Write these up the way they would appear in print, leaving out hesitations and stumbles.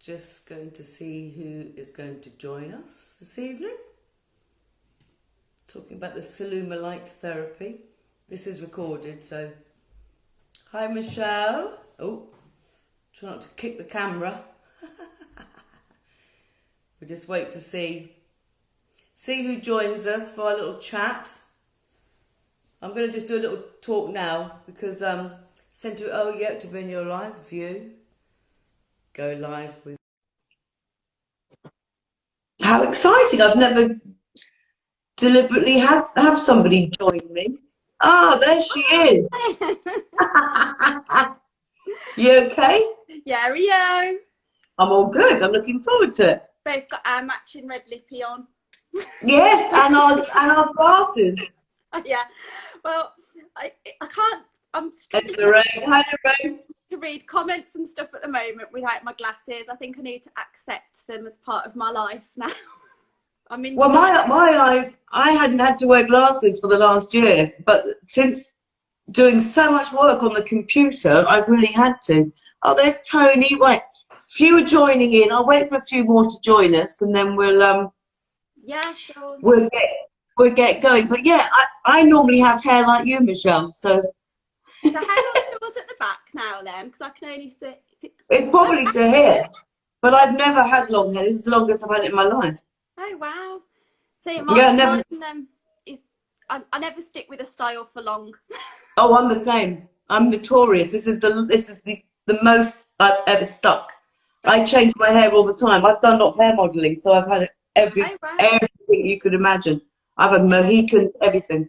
Just going to see who is going to join us this evening. Talking about the Saluma light therapy. This is recorded, so hi Michelle. Oh, try not to kick the camera. We'll just wait to see who joins us for our little chat. I'm going to just do a little talk now because send to to be in your live view. Go live with. How exciting! I've never deliberately have somebody join me. Ah, there she is. You okay? Yeah, Rio. I'm all good. I'm looking forward to it. Both got our matching red lippy on. Yes, and our glasses. Yeah. Well, I can't. I'm struggling Hi, Lorraine. to read comments and stuff at the moment without my glasses. I think I need to accept them as part of my life now. Well, my eyes. I hadn't had to wear glasses for the last year, but since doing so much work on the computer, I've really had to. Oh, there's Tony. Right, few are joining in. I'll wait for a few more to join us, and then we'll yeah, sure. we'll get going. But yeah, I normally have hair like you, Michelle. So how long it was at the back now then? Because I can only see. It's probably to here, but I've never had long hair. This is the longest I've had it in my life. Oh wow! See, Never. I never stick with a style for long. Oh, I'm the same. I'm notorious. This is the most I've ever stuck. I change my hair all the time. I've done a lot of hair modelling, so I've had everything you could imagine. I've had Mohicans, everything,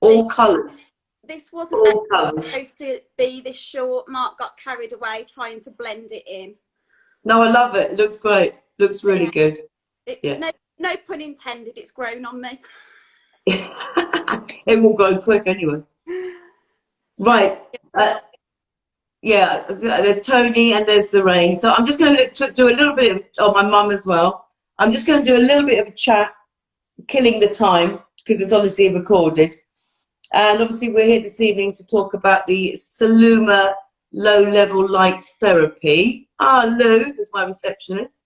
all colours. This wasn't supposed to be this short. Mark got carried away trying to blend it in. No, I love it. It looks great. Looks really good. It's no pun intended. It's grown on me. It will grow quick anyway. Right. There's Tony and there's Lorraine. So I'm just going to do a little bit of my mum as well. I'm just going to do a little bit of a chat, killing the time, because it's obviously recorded. And obviously we're here this evening to talk about the Saluma low-level light therapy. Ah, Lou, that's my receptionist.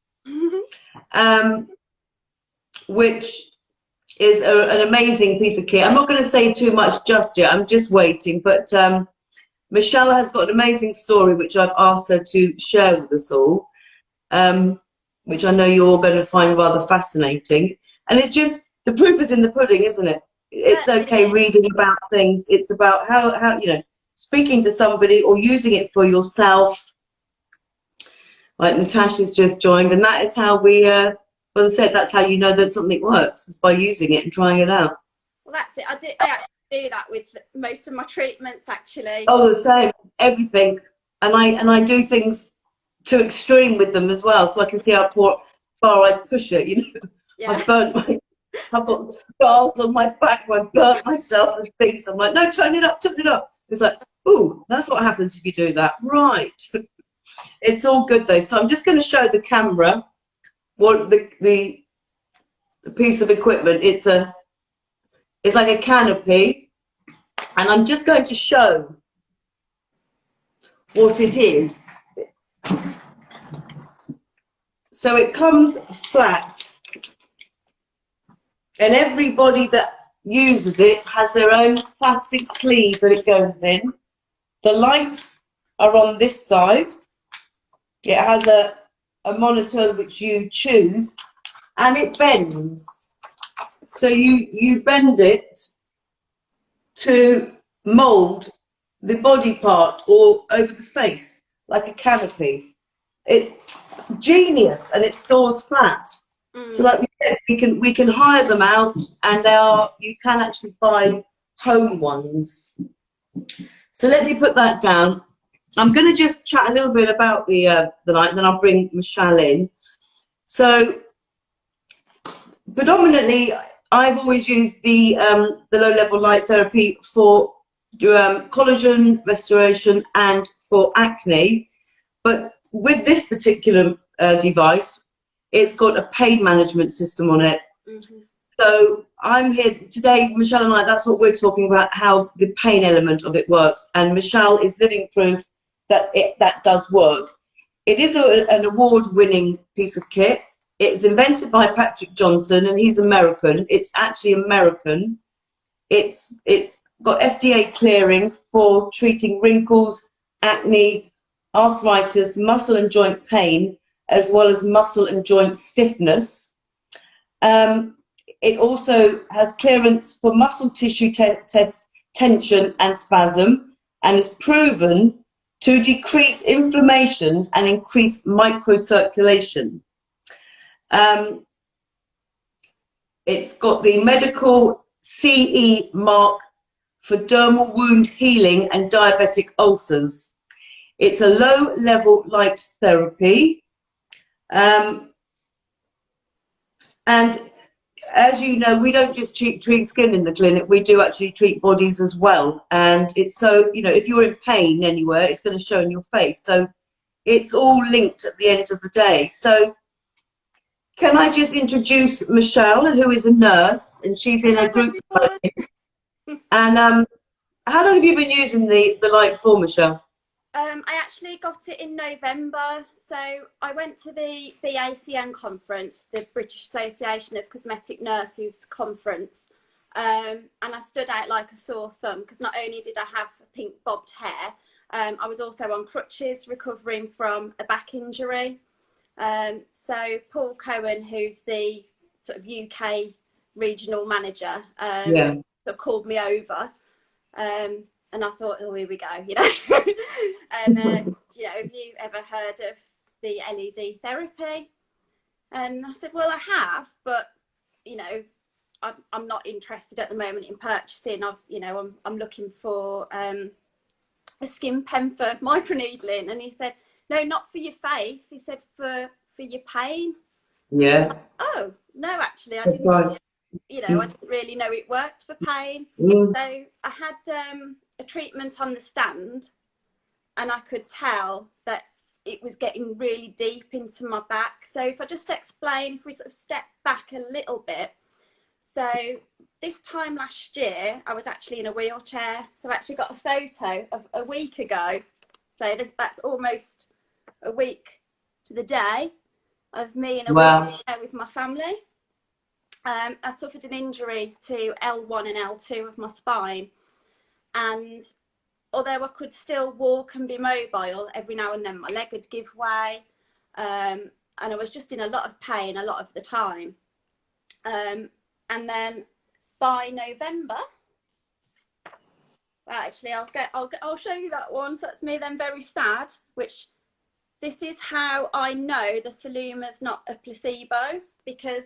Which is an amazing piece of kit. I'm not going to say too much just yet. I'm just waiting. But Michelle has got an amazing story, which I've asked her to share with us all, which I know you're all going to find rather fascinating. And it's just, the proof is in the pudding, isn't it? It's okay reading about things. It's about how speaking to somebody or using it for yourself. Like Natasha's just joined, and that is how we, as I said, that's how you know that something works, is by using it and trying it out. Well, that's it. I actually do that with most of my treatments, actually. Oh, the same, everything. And I do things to extreme with them as well, so I can see how far I push it, Yeah. I've got scars on my back where I burnt myself and things. I'm like, no, turn it up, turn it up. It's like, ooh, that's what happens if you do that. Right. It's all good though. So I'm just going to show the camera what the piece of equipment. It's like a canopy, and I'm just going to show what it is. So it comes flat. And everybody that uses it has their own plastic sleeve that it goes in. The lights are on this side. It has a monitor which you choose, and it bends. So you bend it to mould the body part or over the face like a canopy. It's genius, and it stores flat. So like we said, we can hire them out, and you can actually buy home ones. So let me put that down. I'm going to just chat a little bit about the light, and then I'll bring Michelle in. So predominantly, I've always used the low-level light therapy for collagen restoration and for acne. But with this particular device, it's got a pain management system on it. Mm-hmm. So I'm here today, Michelle and I, that's what we're talking about, how the pain element of it works. And Michelle is living proof that that does work. It is an award-winning piece of kit. It's invented by Patrick Johnson, and he's American. It's actually American. It's got FDA clearing for treating wrinkles, acne, arthritis, muscle and joint pain, as well as muscle and joint stiffness. It also has clearance for muscle tissue tension and spasm, and is proven to decrease inflammation and increase microcirculation. It's got the medical CE mark for dermal wound healing and diabetic ulcers. It's a low-level light therapy. And as you know, we don't just treat skin in the clinic, we do actually treat bodies as well. And it's so, you know, if you're in pain anywhere, it's going to show in your face. So it's all linked at the end of the day. So can I just introduce Michelle, who is a nurse, and she's in a group. And how long have you been using the light for, Michelle? I actually got it in November. So I went to the BACN conference, the British Association of Cosmetic Nurses conference, and I stood out like a sore thumb because not only did I have pink bobbed hair, I was also on crutches recovering from a back injury. So Paul Cohen, who's the sort of UK regional manager, sort of called me over. And I thought, oh, here we go, you know. And, you know, have you ever heard of the LED therapy? And I said, well, I have, but, you know, I'm not interested at the moment in purchasing. I'm looking for a skin pen for microneedling. And he said, no, not for your face. He said, for your pain. Yeah. Like, oh, no, actually, I didn't. Right. You know, I didn't really know it worked for pain. So I had a treatment on the stand, and I could tell that it was getting really deep into my back. So if I just explain, if we sort of step back a little bit. So this time last year, I was actually in a wheelchair. So I actually got a photo of a week ago. So that's almost a week to the day of me in a wheelchair with my family. I suffered an injury to L1 and L2 of my spine, and although I could still walk and be mobile, every now and then my leg would give way, and I was just in a lot of pain a lot of the time. And then by November, well, actually I'll show you that one. So that's me then very sad, which this is how I know the Soluma's not a placebo, because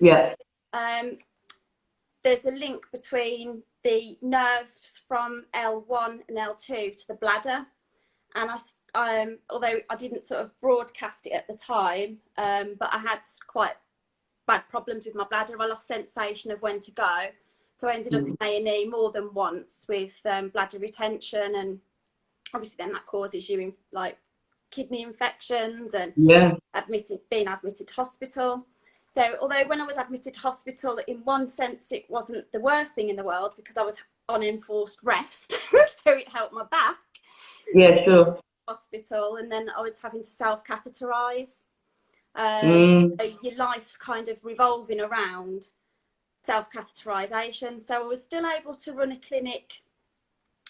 there's a link between the nerves from L1 and L2 to the bladder. And although I didn't sort of broadcast it at the time, but I had quite bad problems with my bladder. I lost sensation of when to go. So I ended up in A&E more than once with bladder retention. And obviously then that causes you like kidney infections and being admitted to hospital. So although when I was admitted to hospital, in one sense, it wasn't the worst thing in the world because I was on enforced rest. So it helped my back. Yeah, sure. Hospital, and then I was having to self-catheterize. So your life's kind of revolving around self-catheterization. So I was still able to run a clinic.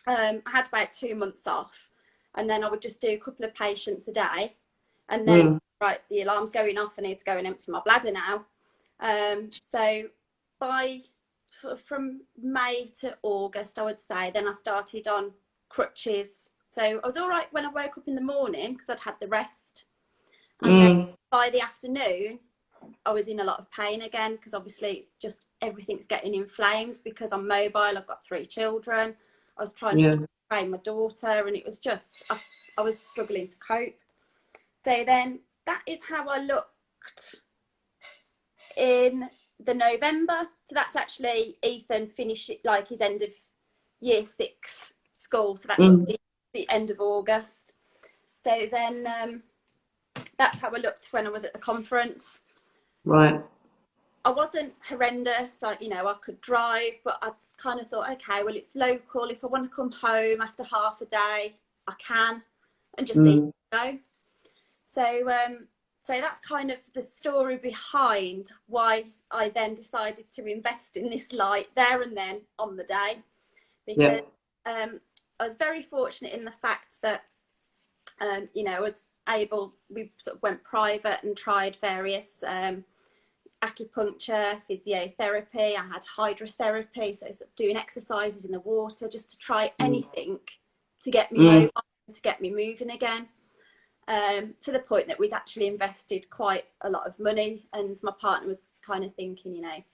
I had about 2 months off, and then I would just do a couple of patients a day, and then right, the alarm's going off, I need to go and empty my bladder now. So from May to August, I would say, then I started on crutches. So I was all right when I woke up in the morning because I'd had the rest. And then by the afternoon, I was in a lot of pain again because obviously it's just everything's getting inflamed because I'm mobile. I've got 3 children. I was trying to train my daughter, and it was just, I was struggling to cope. So then that is how I looked in the November. So that's actually Ethan finished like his end of year 6 school. So that's the end of August. So then that's how I looked when I was at the conference. Right. I wasn't horrendous. I could drive, but I kind of thought, okay, well, it's local. If I want to come home after half a day, I can, and just go. So that's kind of the story behind why I then decided to invest in this light there and then on the day, because I was very fortunate in the fact that you know, we sort of went private and tried various acupuncture, physiotherapy. I had hydrotherapy, so sort of doing exercises in the water just to try anything to get me mobile, to get me moving again. To the point that we'd actually invested quite a lot of money, and my partner was kind of thinking, you know,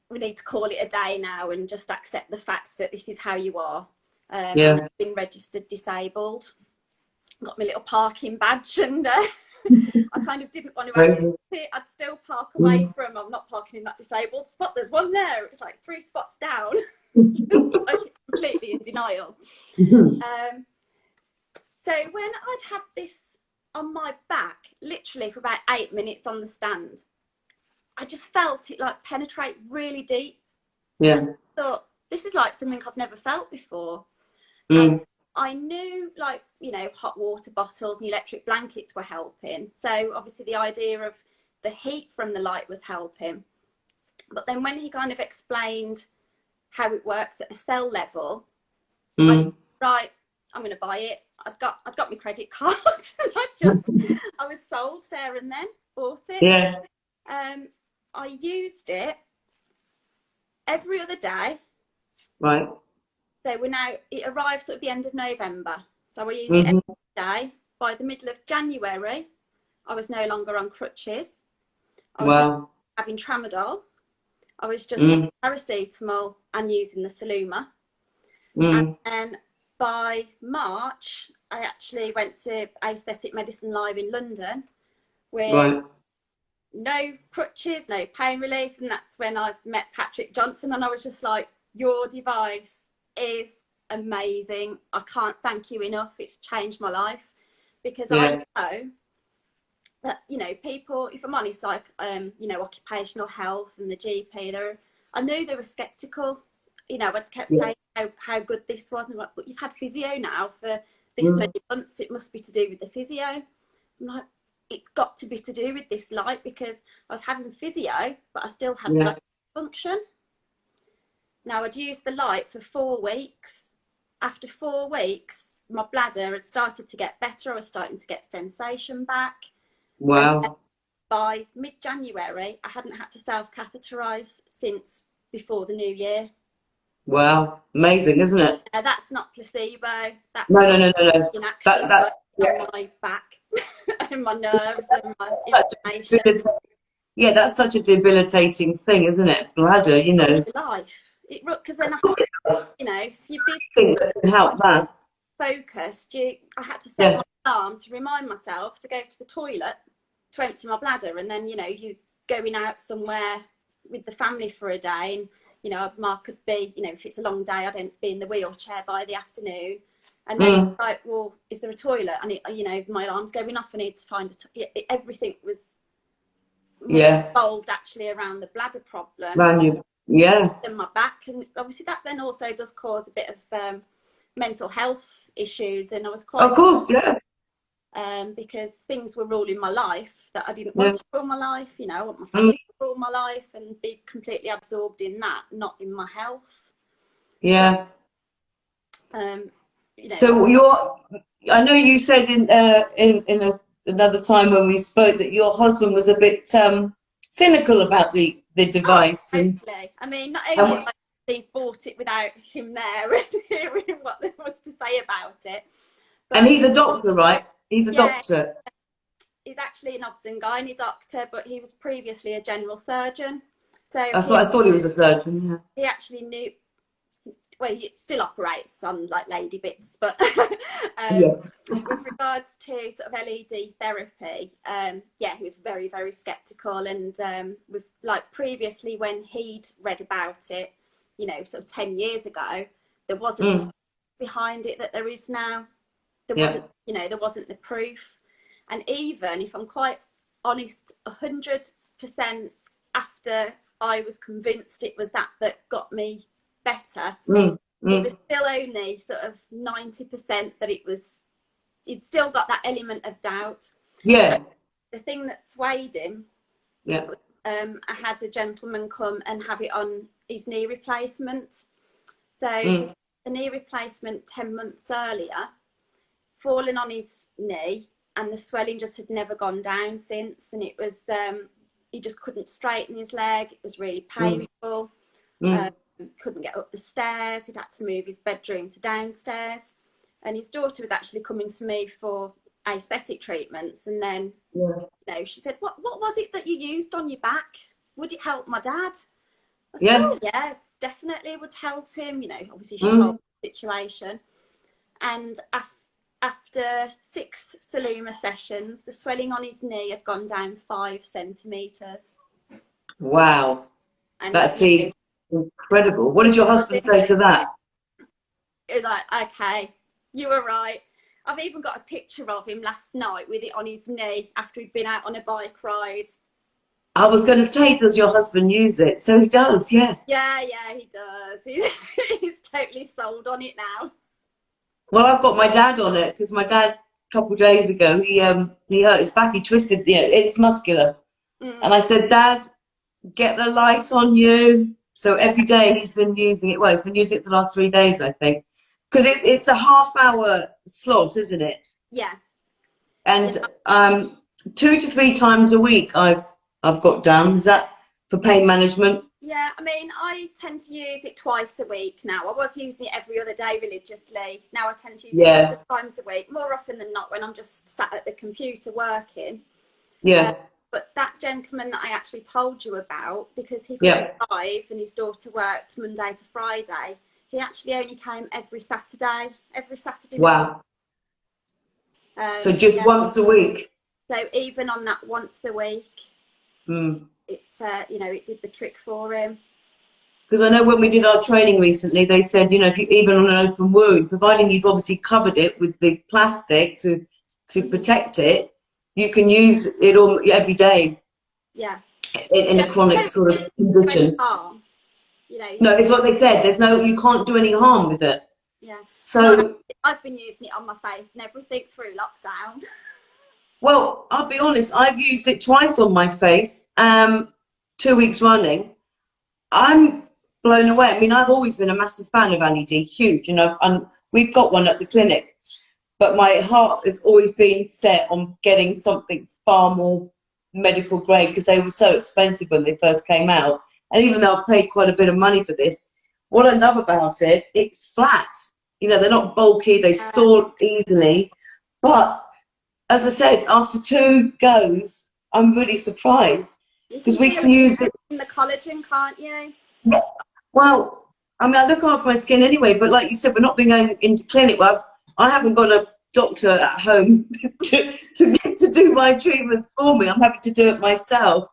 we need to call it a day now and just accept the fact that this is how you are. And I've been registered disabled, got my little parking badge, and I kind of didn't want to access it. I'd still park away from, I'm not parking in that disabled spot, there's one there, it's like 3 spots down. It's like completely in denial. So when I'd had this on my back, literally for about 8 minutes on the stand, I just felt it like penetrate really deep. I thought, this is like something I've never felt before. And I knew, like, you know, hot water bottles and electric blankets were helping. So obviously the idea of the heat from the light was helping. But then when he kind of explained how it works at a cell level, I thought, right, I'm going to buy it. I'd got my credit card. I was sold there and then, bought it. I used it every other day. Right. So it arrived sort of the end of November. So I used it every day. By the middle of January, I was no longer on crutches. I was having tramadol. I was just having paracetamol and using the Saluma. And then by March, I actually went to Aesthetic Medicine Live in London with no crutches, no pain relief. And that's when I met Patrick Johnson, and I was just like, your device is amazing. I can't thank you enough. It's changed my life, because I know that, you know, people, if I'm honest, like, you know, occupational health and the GP, I knew they were skeptical. You know, I kept saying how good this was. And like, but you've had physio now for this many months. It must be to do with the physio. I'm like, it's got to be to do with this light, because I was having physio, but I still had no function. Now, I'd used the light for 4 weeks. After 4 weeks, my bladder had started to get better. I was starting to get sensation back. And by mid-January, I hadn't had to self-catheterise since before the new year. Wow, amazing, isn't it? That's not placebo. That's no. in action, that's on my back and my nerves and my inflammation. Yeah, that's such a debilitating thing, isn't it? Bladder, you know. Life. Because then, you know, if you're busy, that can help that. Focused, I had to set my alarm to remind myself to go to the toilet to empty my bladder, and then, you know, you going out somewhere with the family for a day, and you know, Mark could be, you know, if it's a long day, I don't be in the wheelchair by the afternoon. And then like, well, is there a toilet? And you know, my alarm's going off. I need to find everything was involved actually around the bladder problem. And my back, and obviously that then also does cause a bit of mental health issues. And I was quite, of course, because things were ruling my life that I didn't want to rule my life. You know, I want my family to rule my life and be completely absorbed in that, not in my health. You know, so I know you said in another time when we spoke that your husband was a bit cynical about the device. Totally. I mean, not only have I bought it without him there and hearing what there was to say about it. But, and he's a doctor, right? He's a doctor. He's actually an obs and gynae doctor, but he was previously a general surgeon. So that's what I thought. He was a surgeon. He actually knew. Well, he still operates on like lady bits, but with regards to sort of LED therapy, he was very, very skeptical. And with like previously when he'd read about it, you know, sort of 10 years ago, there wasn't the behind it that there is now. There wasn't, you know, there wasn't the proof. And even if I'm quite honest, 100% after I was convinced it was that got me better, it was still only sort of 90% that it still got that element of doubt. Yeah. The thing that swayed him, Yeah. I had a gentleman come and have it on his knee replacement. So Mm. the knee replacement 10 months earlier, fallen on his knee, and the swelling just had never gone down since. And it was, he just couldn't straighten his leg. It was really painful. Mm. Couldn't get up the stairs. He'd had to move his bedroom to downstairs. And his daughter was actually coming to me for aesthetic treatments. And then, she said, what was it that you used on your back? Would it help my dad? I said, oh, yeah, definitely would help him. Obviously she told me the situation. And after 6 Saluma sessions, the swelling on his knee had gone down 5 centimetres. Wow. And That's incredible. What did your husband say to that? It was like, okay, you were right. I've even got a picture of him last night with it on his knee after he'd been out on a bike ride. I was going to say, does your husband use it? So he does, yeah. Yeah, he does. He's totally sold on it now. Well, I've got my dad on it because my dad, a couple of days ago, he hurt his back. He twisted, it's muscular. And I said, Dad, get the light on you. So every day he's been using it. Well, he's been using it for the last 3 days, I think. Because it's a half-hour slot, isn't it? Yeah. And 2 to 3 times a week I've got down. Is that for pain management? Yeah, I mean, I tend to use it twice a week now. I was using it every other day religiously. Now I tend to use it 4 times a week, more often than not when I'm just sat at the computer working. Yeah. But that gentleman that I actually told you about, because he couldn't drive and his daughter worked Monday to Friday, he actually only came every Saturday. Wow. So just once a week? So even on that once a week, it's, it did the trick for him. Because I know when we did our training recently, they said, if you even on an open wound, providing you've obviously covered it with the plastic to protect it, you can use it all every day. Yeah. In a chronic sort of condition. Harm, No, it's what they said. You can't do any harm with it. Yeah. So I've been using it on my face and everything through lockdown. Well, I'll be honest, I've used it twice on my face, 2 weeks running. I'm blown away. I mean, I've always been a massive fan of LED, huge, and we've got one at the clinic. But my heart has always been set on getting something far more medical grade because they were so expensive when they first came out. And even though I've paid quite a bit of money for this, what I love about it, it's flat. They're not bulky, they store easily. But as I said, after 2 goes, I'm really surprised because we can use it in the collagen, can't you? Yeah. Well, I mean, I look after my skin anyway, but like you said, we're not being going into clinic. Well, I haven't got a doctor at home to do my treatments for me. I'm having to do it myself.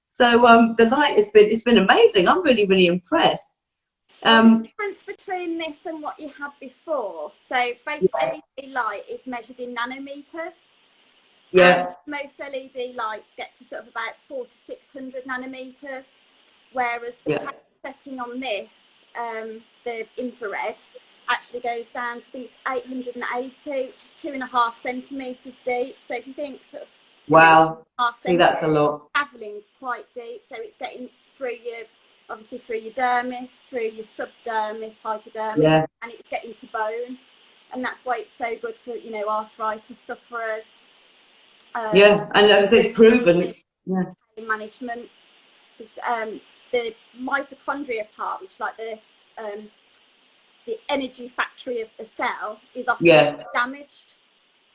So the light it's been amazing. I'm really, really impressed. The difference between this and what you had before. So basically, LED light is measured in nanometers. Yeah. And most LED lights get to sort of about 400 to 600 nanometers, whereas the setting on this, the infrared, actually goes down to, I think it's 880, which is 2.5 centimeters deep. So if you think sort of, wow, see, that's a lot. Traveling quite deep, so it's getting through obviously through your dermis, through your subdermis, hypodermis, and it's getting to bone, and that's why it's so good for arthritis sufferers. And as it's proven, it's pain management. The mitochondria part, which is like the energy factory of the cell, is often damaged.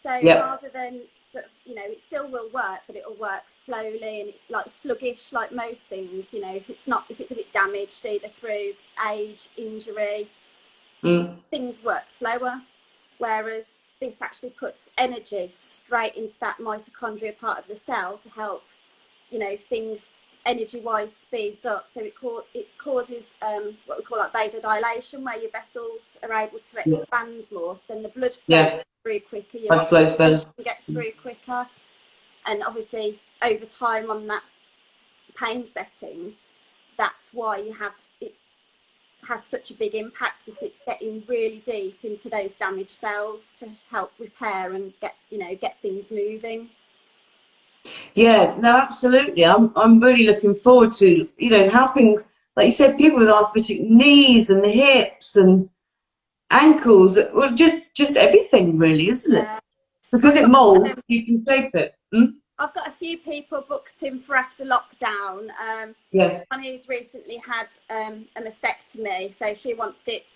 So rather than it still will work, but it'll work slowly and like sluggish, like most things. If it's a bit damaged, either through age, injury, things work slower. Whereas this actually puts energy straight into that mitochondria part of the cell to help, things energy-wise speeds up. So it causes what we call like vasodilation, where your vessels are able to expand more. So then the blood flows through quicker, your oxygen gets through quicker. And obviously over time on that pain setting, that's why it has such a big impact, because it's getting really deep into those damaged cells to help repair and get things moving. Yeah, no, absolutely. I'm really looking forward to, helping, like you said, people with arthritic knees and hips and ankles. Well, just everything really, isn't it? Because I've it got molds, you can shape it. I've got a few people booked in for after lockdown. Yeah. One who's recently had a mastectomy, so she wants it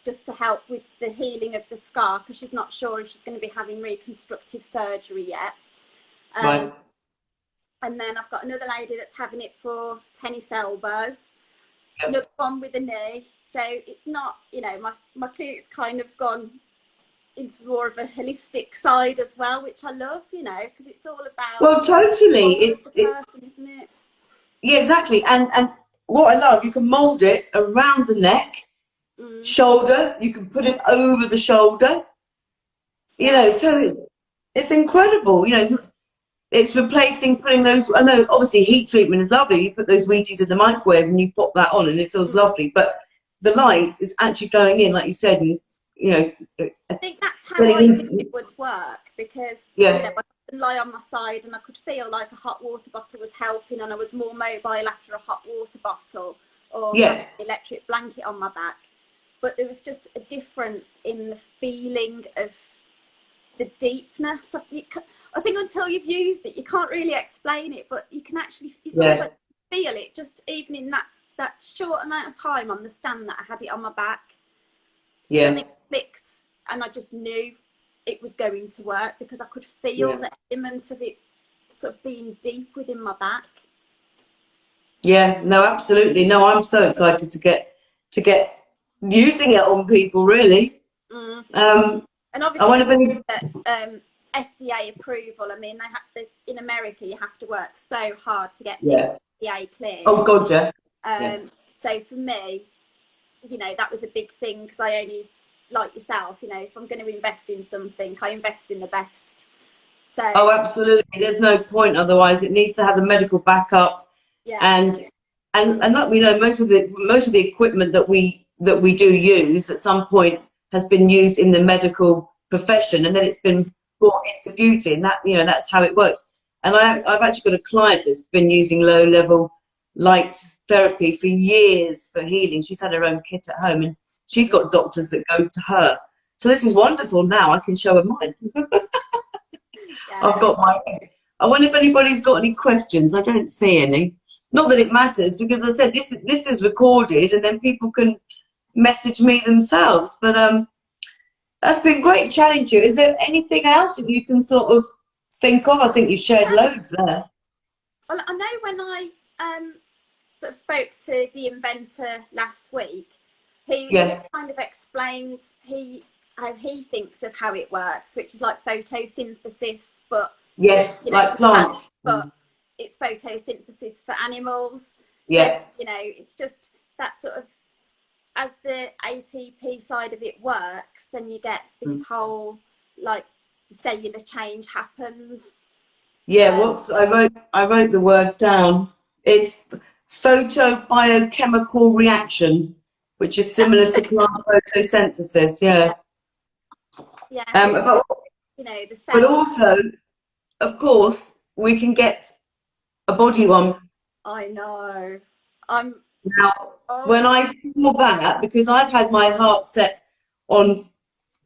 just to help with the healing of the scar because she's not sure if she's going to be having reconstructive surgery yet. Right. And then I've got another lady that's having it for tennis elbow, Yep. another one with a knee. So it's not, my clinic's kind of gone into more of a holistic side as well, which I love, because it's all about. Well, totally. The person, isn't it? Yeah, exactly. And what I love, you can mold it around the neck, shoulder. You can put it over the shoulder. So it's incredible. It's replacing putting those. I know, obviously, heat treatment is lovely. You put those Wheaties in the microwave and you pop that on, and it feels lovely. But the light is actually going in, like you said, and I think that's how I think it would work because I could lie on my side and I could feel like a hot water bottle was helping, and I was more mobile after a hot water bottle or an electric blanket on my back. But there was just a difference in the feeling of the deepness. I think until you've used it, you can't really explain it, but you can actually, it's almost like feel it just even in that short amount of time on the stand that I had it on my back. Yeah. Something clicked and I just knew it was going to work because I could feel the element of it sort of being deep within my back. Yeah, no, absolutely. No, I'm so excited to get using it on people, really. And obviously, FDA approval. I mean, in America, you have to work so hard to get the FDA cleared. Oh, God, yeah. So for me, that was a big thing because I only, like yourself, if I'm going to invest in something, I invest in the best. So. Oh, absolutely. There's no point otherwise. It needs to have the medical backup. Yeah. And like we know, most of the equipment that we do use at some point has been used in the medical profession, and then it's been brought into beauty, and that's how it works. And I've actually got a client that's been using low-level light therapy for years for healing. She's had her own kit at home, and she's got doctors that go to her. So this is wonderful. Now I can show her mine. I've got mine. I wonder if anybody's got any questions. I don't see any. Not that it matters, because as I said, this is recorded, and then people can message me themselves. But that's been great chatting to you. Is there anything else that you can sort of think of? I think you've shared loads there. Well, I know when I sort of spoke to the inventor last week, he kind of explained how he thinks of how it works, which is like photosynthesis, but like plants, but it's photosynthesis for animals. Yeah. So, it's just that sort of, as the ATP side of it works, then you get this whole, like, cellular change happens. Yeah, I wrote the word down. It's photobiochemical reaction, which is similar to plant photosynthesis. Yeah. So the cells. But also, of course, we can get a body one. I know. When I saw that, because I've had my heart set on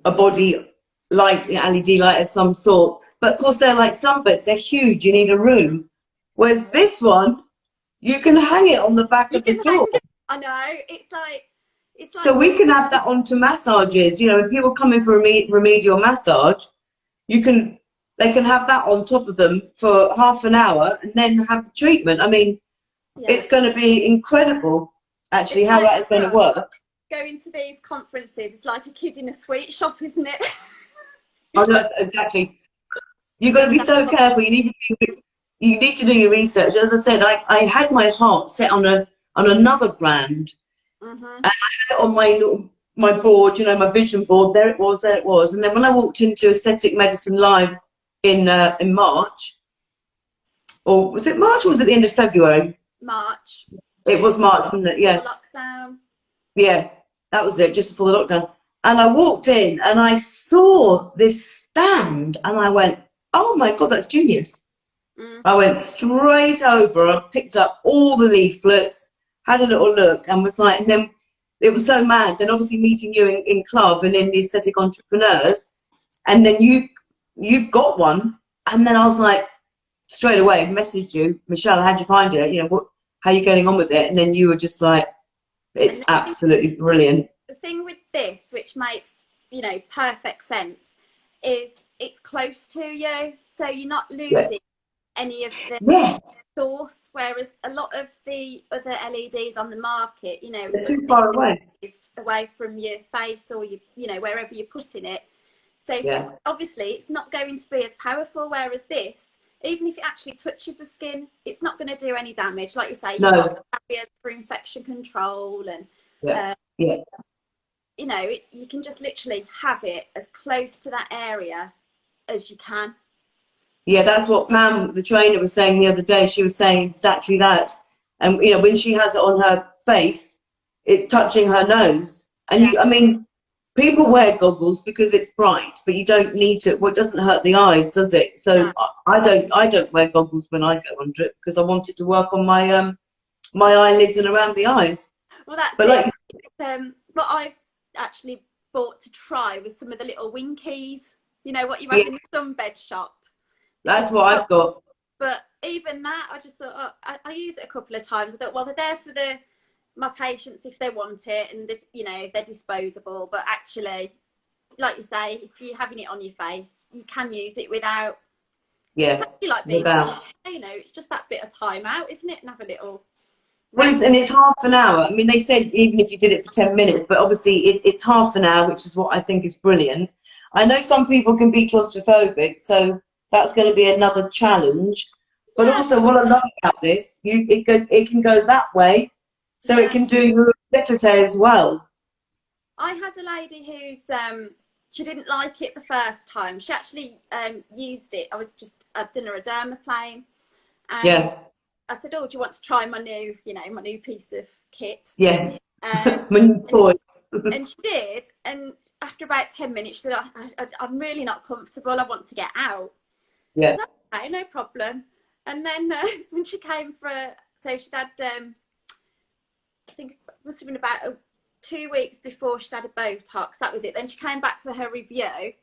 a body light, LED light of some sort, but of course they're like sunbeds, they're huge, you need a room. Whereas this one, you can hang it on the back of the door. I know, it's like. So we can have that onto massages, when people come in for a remedial massage, they can have that on top of them for half an hour and then have the treatment. I mean, it's going to be incredible, actually, how that is going to work. Going to these conferences, it's like a kid in a sweet shop, isn't it? Oh, no, exactly. You've got to be so careful. You need to do your research. As I said, I had my heart set on another brand, and I had it on my board, my vision board. There it was. And then when I walked into Aesthetic Medicine Live in March, or was it March or was it the end of February? March. It was March, wasn't it? Yeah. Lockdown. Yeah, that was it, just before the lockdown. And I walked in and I saw this stand and I went, oh my God, that's genius. Mm. I went straight over, I picked up all the leaflets, had a little look, and was like, and then it was so mad. Then obviously meeting you in club and in the aesthetic entrepreneurs, and then you've got one, and then I was like, straight away messaged you, Michelle, how'd you find it? You know, how are you getting on with it? And then you were just like, it's absolutely brilliant. The thing with this, which makes, you know, perfect sense, is it's close to you, so you're not losing any of the source, whereas a lot of the other LEDs on the market, you know, they're too far away from your face or you know, wherever you're putting it. So obviously it's not going to be as powerful, whereas this, even if it actually touches the skin, it's not going to do any damage. Like you say, you've got barriers for infection control, and you know, you can just literally have it as close to that area as you can. Yeah, that's what Pam, the trainer, was saying the other day. She was saying exactly that. And, you know, when she has it on her face, it's touching her nose. And I mean, people wear goggles because it's bright, but you don't need to. Well, it doesn't hurt the eyes, does it? So I don't wear goggles when I go under it because I want it to work on my my eyelids and around the eyes. Well, that's it. What I've actually bought to try was some of the little winkies. You know what you have in the sunbed shop. That's what I've got. But even that, I just thought, I use it a couple of times. I thought, well, they're there for my patients if they want it, and you know, they're disposable. But actually, like you say, if you're having it on your face, you can use it without. It's actually like being, you know, it's just that bit of time out, isn't it? And have a little. Well, and it's half an hour. I mean, they said even if you did it for 10 minutes, but obviously it's half an hour, which is what I think is brilliant. I know some people can be claustrophobic, so that's going to be another challenge. But also what I love about this, it can go that way, so it can do décolleté as well. I had a lady who's, she didn't like it the first time. She actually used it. I'd done her a dermaplane. And I said, oh, do you want to try my new, you know, my new piece of kit? Yeah, my new toy. And she did. And after about 10 minutes, she said, I'm really not comfortable. I want to get out. Yeah. I said, okay, no problem. And then when she came so she'd had, I think it must have been about 2 weeks before she'd had a Botox. That was it. Then she came back for her review.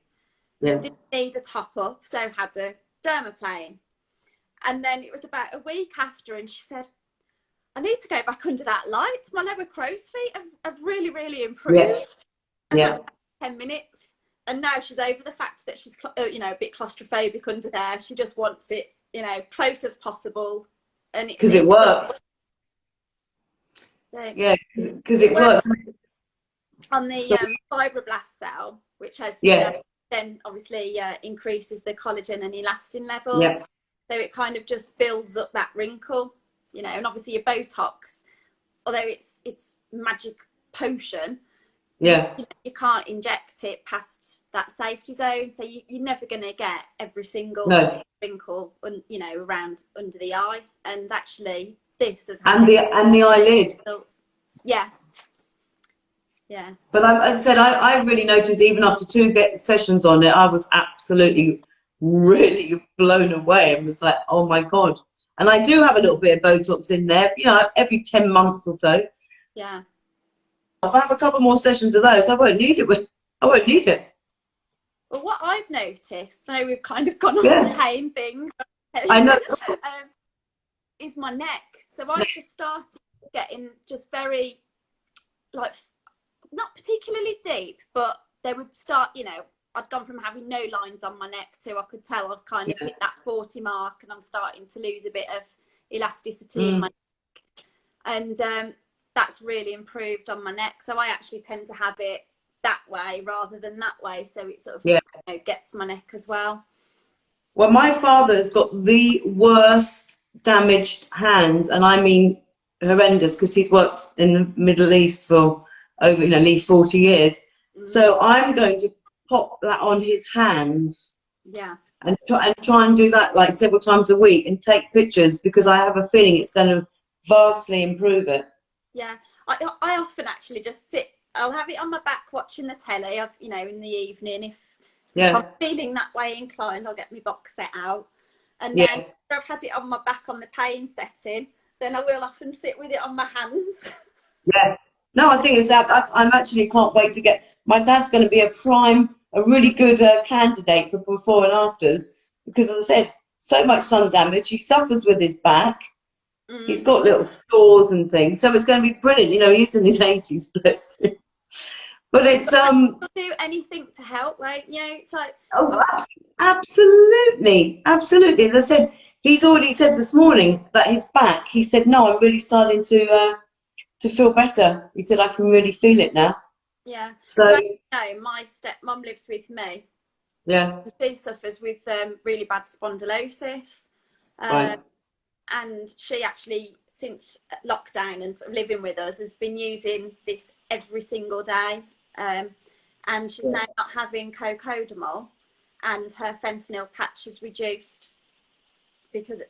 Yeah. Didn't need a top up, so had a dermaplane. And then it was about a week after, and she said, I need to go back under that light. My lower crow's feet have really, really improved. And that was 10 minutes. And now she's over the fact that she's, you know, a bit claustrophobic under there. She just wants it, you know, close as possible. And because it works. Yeah, because it works. On the fibroblast cell, which has, you know, then obviously increases the collagen and elastin levels. Yeah. So it kind of just builds up that wrinkle, you know, and obviously your Botox, although it's magic potion, you can't inject it past that safety zone. So you're never going to get every single wrinkle, you know, around under the eye. And actually this has had and the eyelid. Yeah. Yeah. But as I said, I really noticed even after 2 sessions on it, I was absolutely really blown away and was like, oh my God. And I do have a little bit of Botox in there, you know, every 10 months or so. Yeah. If I have a couple more sessions of those, I won't need it. I won't need it. Well, what I've noticed, I know we've kind of gone off the pain thing. I know. Is my neck. So I just started getting just very, like, not particularly deep, but they would start, you know, I'd gone from having no lines on my neck to I could tell I've kind of hit that 40 mark, and I'm starting to lose a bit of elasticity in my neck. And that's really improved on my neck. So I actually tend to have it that way rather than that way. So it sort of you know, gets my neck as well. Well, my father's got the worst damaged hands, and I mean horrendous, because he's worked in the Middle East for over, you know, nearly 40 years. So I'm going to pop that on his hands. Yeah. And try and do that like several times a week and take pictures, because I have a feeling it's going to vastly improve it. Yeah. I often actually just sit, I'll have it on my back watching the telly, you know, in the evening. If I'm feeling that way inclined, I'll get my box set out. And Yeah. then after I've had it on my back on the pain setting, then I will often sit with it on my hands. Yeah. No, I think it's that. I'm actually can't wait to get. My dad's going to be a really good candidate for before and afters because, as I said, so much sun damage. He suffers with his back. He's got little sores and things, so it's going to be brilliant. You know, he's in his 80s, bless him. But it's You'll do anything to help, won't you? It's like, oh, absolutely, absolutely. As I said, he's already said this morning that his back. He said, "No, I'm really starting to feel better." He said, "I can really feel it now." yeah. So no, my stepmom lives with me. yeah, She suffers with really bad spondylosis. right. And she actually, since lockdown and sort of living with us, has been using this every single day. And she's now not having cocodamol, and her fentanyl patch is reduced because,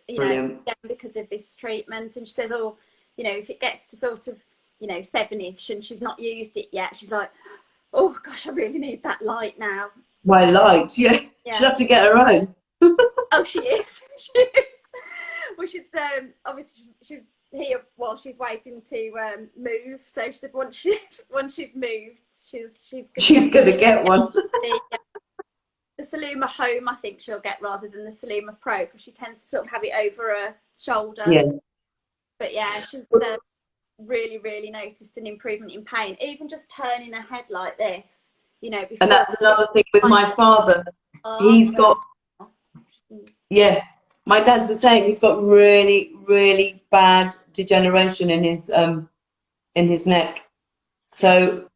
because of this treatment. And she says, oh, if it gets to sort of, 7-ish and she's not used it yet, she's like, oh gosh, I really need that light now. My light, yeah. She'll have to get her own. Oh, she is. She is. Well, she's obviously she's here while she's waiting to move. So she said once she's moved, she's going to get one. The Saluma Home, I think she'll get rather than the Saluma Pro, because she tends to sort of have it over her shoulder. Yeah. But yeah, she's really, really noticed an improvement in pain, even just turning her head like this. Before. And that's another thing with my father. He's got, my dad's the same. He's got really, really bad degeneration in his neck. So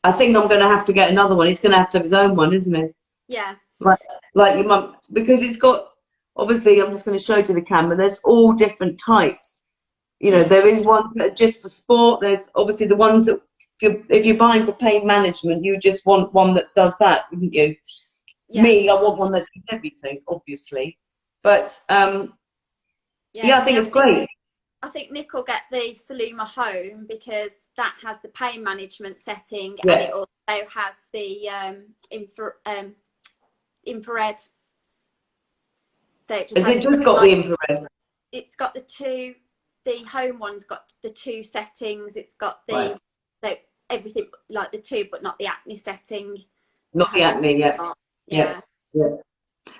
I think I'm going to have to get another one. He's going to have his own one, isn't he? Yeah. Like your mum, because it's got, obviously, I'm just going to show to the camera, there's all different types. There is one just for sport. There's obviously the ones that, if you're buying for pain management, you just want one that does that, wouldn't you? Yeah. Me, I want one that does everything, obviously. But I think it's great. I think Nick will get the Saluma Home because that has the pain management setting, yeah. And it also has the infrared. So it just got the infrared? It's got the home one's got the 2 settings. It's got the so everything like the 2, but not the acne setting. Not the acne, yeah.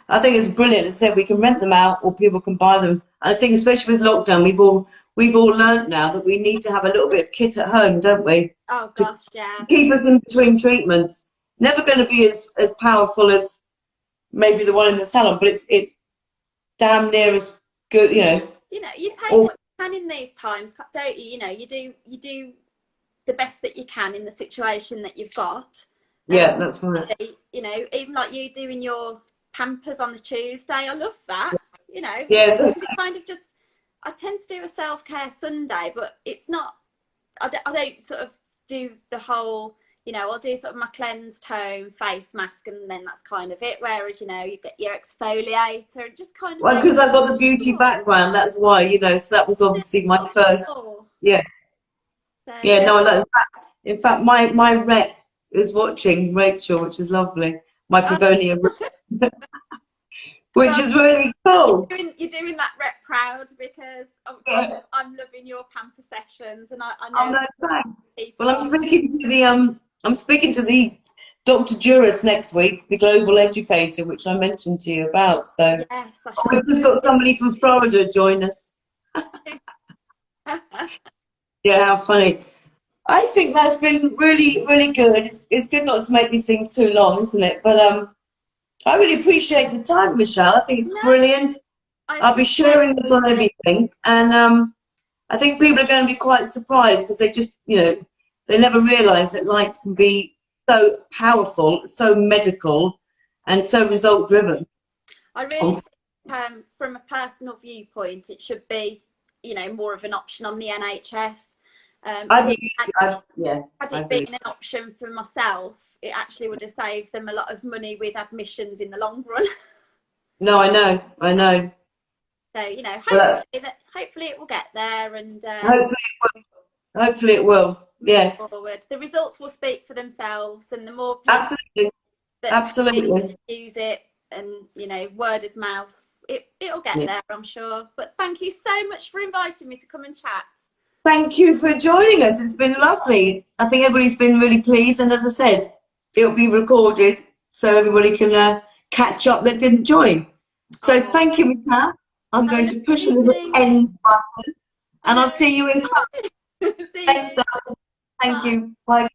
I think it's brilliant. As I said, we can rent them out or people can buy them. And I think especially with lockdown, we've all learned now that we need to have a little bit of kit at home, don't we? Oh gosh, yeah. Keep us in between treatments. Never going to be as powerful as maybe the one in the salon, but it's damn near as good, You take what you can in these times, don't you? You do the best that you can in the situation that you've got. Yeah, that's right. Even like you doing your Pampers on the Tuesday, I love that. Yeah. It's kind of just, I tend to do a self-care Sunday, but it's not, I don't sort of do the whole, I'll do sort of my cleansed home face mask and then that's kind of it. Whereas, you get your exfoliator and just kind of. Well, because I've got the beauty background, that's why, so that was obviously my first. Yeah. So, yeah, no, in fact, my rep is watching, Rachel, which is lovely. My Pavonia rep. Which is really cool. You're doing that rep proud because I'm loving your pamper sessions, and I know. Oh no, thanks. Well, I'm speaking to the Dr. Juris next week, the global educator, which I mentioned to you about. So yes, we've just got somebody from Florida join us. Yeah, how funny. I think that's been really, really good. It's good not to make these things too long, isn't it? But I really appreciate the time, Michelle. I think it's brilliant. I'll be sharing this on everything. And I think people are going to be quite surprised because they just, they never realise that lights can be so powerful, so medical, and so result-driven. I really think from a personal viewpoint, it should be, more of an option on the NHS. Had it been an option for myself, it actually would have saved them a lot of money with admissions in the long run. No, I know. So hopefully it will get there, and hopefully it will. Yeah. Forward, the results will speak for themselves, and the more people absolutely use it, and word of mouth, it'll get there, I'm sure. But thank you so much for inviting me to come and chat. Thank you for joining us. It's been lovely. I think everybody's been really pleased, and as I said, it'll be recorded so everybody can catch up that didn't join. So thank you, Michelle. I'm going to push a little end button, and I'll see you in class. See Thanks, you. darling. Thank you. Bye.